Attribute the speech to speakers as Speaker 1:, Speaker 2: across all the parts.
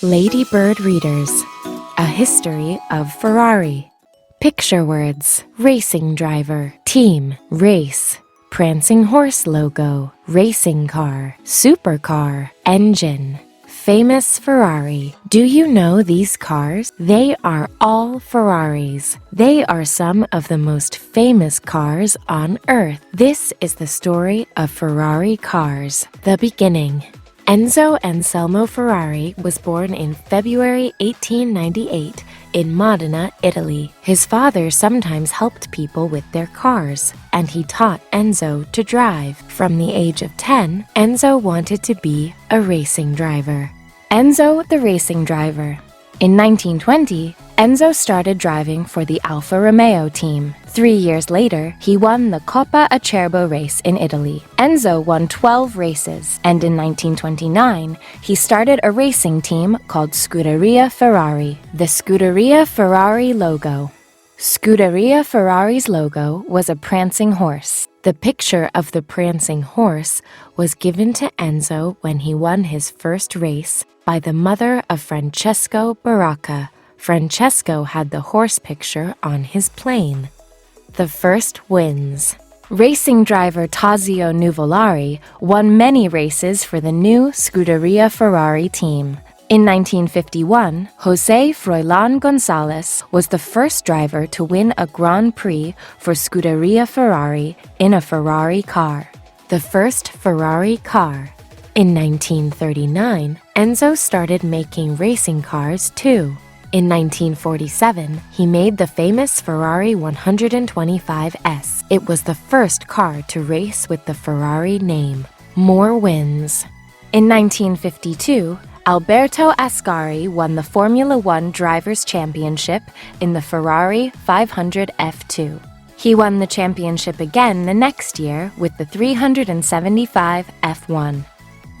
Speaker 1: Ladybird readers, A History of Ferrari. Picture words: racing driver, team, race, prancing horse logo, racing car, supercar, engine. Famous Ferrari. Do you know these cars? They are all Ferraris. They are some of the most famous cars on Earth. This is the story of Ferrari cars. The beginning. Enzo Anselmo Ferrari was born in February 1898 in Modena, Italy. His father sometimes helped people with their cars, and he taught Enzo to drive. From the age of 10, Enzo wanted to be a racing driver. Enzo the racing driver. In 1920, Enzo started driving for the Alfa Romeo team. 3 years later, he won the Coppa Acerbo race in Italy. Enzo won 12 races, and in 1929, he started a racing team called Scuderia Ferrari. The Scuderia Ferrari logo. Scuderia Ferrari's logo was a prancing horse. The picture of the prancing horse was given to Enzo when he won his first race by the mother of Francesco Baracca. Francesco had the horse picture on his plane. The first wins. Racing driver Tazio Nuvolari won many races for the new Scuderia Ferrari team. In 1951, José Froilán González was the first driver to win a Grand Prix for Scuderia Ferrari in a Ferrari car. The first Ferrari car. In 1939, Enzo started making racing cars too. In 1947, he made the famous Ferrari 125S. It was the first car to race with the Ferrari name. More wins. In 1952, Alberto Ascari won the Formula One Drivers' Championship in the Ferrari 500 F2. He won the championship again the next year with the 375 F1.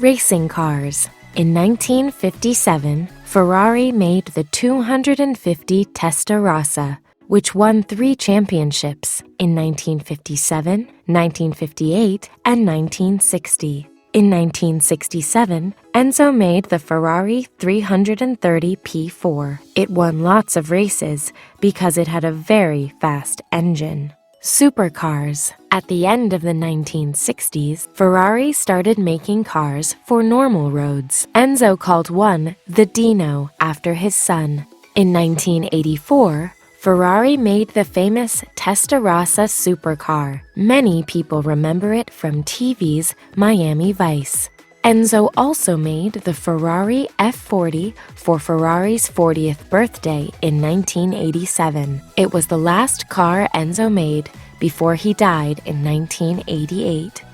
Speaker 1: Racing cars. In 1957, Ferrari made the 250 Testarossa, which won 3 championships in 1957, 1958, and 1960. In 1967, Enzo made the Ferrari 330 P4. It won lots of races because it had a very fast engine. Supercars. At the end of the 1960s, Ferrari started making cars for normal roads. Enzo called one the Dino after his son. In 1984, Ferrari made the famous Testarossa supercar. Many people remember it from TV's Miami Vice. Enzo also made the Ferrari F40 for Ferrari's 40th birthday in 1987. It was the last car Enzo made before he died in 1988.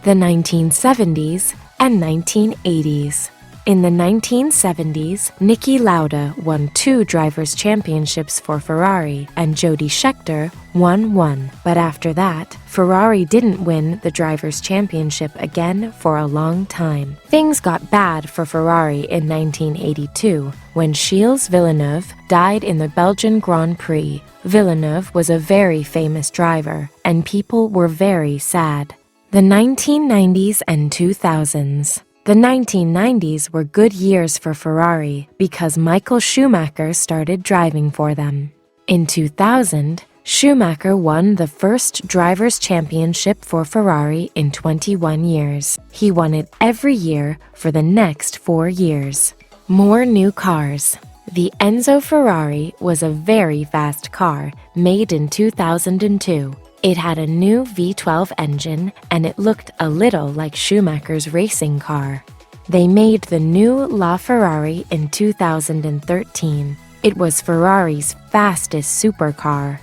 Speaker 1: The 1970s and 1980s. In the 1970s, Niki Lauda won 2 drivers' championships for Ferrari, and Jody Scheckter won 1. But after that, Ferrari didn't win the drivers' championship again for a long time. Things got bad for Ferrari in 1982 when Gilles Villeneuve died in the Belgian Grand Prix. Villeneuve was a very famous driver, and people were very sad. The 1990s and 2000s. The 1990s were good years for Ferrari because Michael Schumacher started driving for them. In 2000, Schumacher won the first drivers' championship for Ferrari in 21 years. He won it every year for the next 4 years. More new cars. The Enzo Ferrari was a very fast car made in 2002. It had a new V12 engine, and it looked a little like Schumacher's racing car. They made the new LaFerrari in 2013. It was Ferrari's fastest supercar.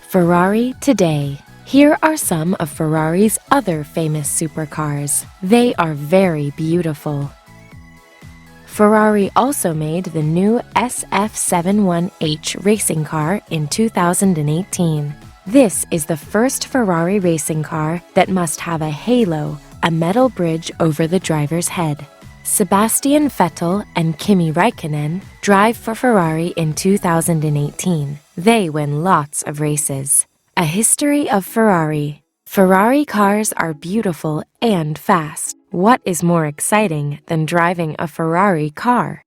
Speaker 1: Ferrari today. Here are some of Ferrari's other famous supercars. They are very beautiful. Ferrari also made the new SF71H racing car in 2018. This is the first Ferrari racing car that must have a halo, a metal bridge over the driver's head. Sebastian Vettel and Kimi Räikkönen drive for Ferrari in 2018. They win lots of races. A History of Ferrari. Ferrari cars are beautiful and fast. What is more exciting than driving a Ferrari car?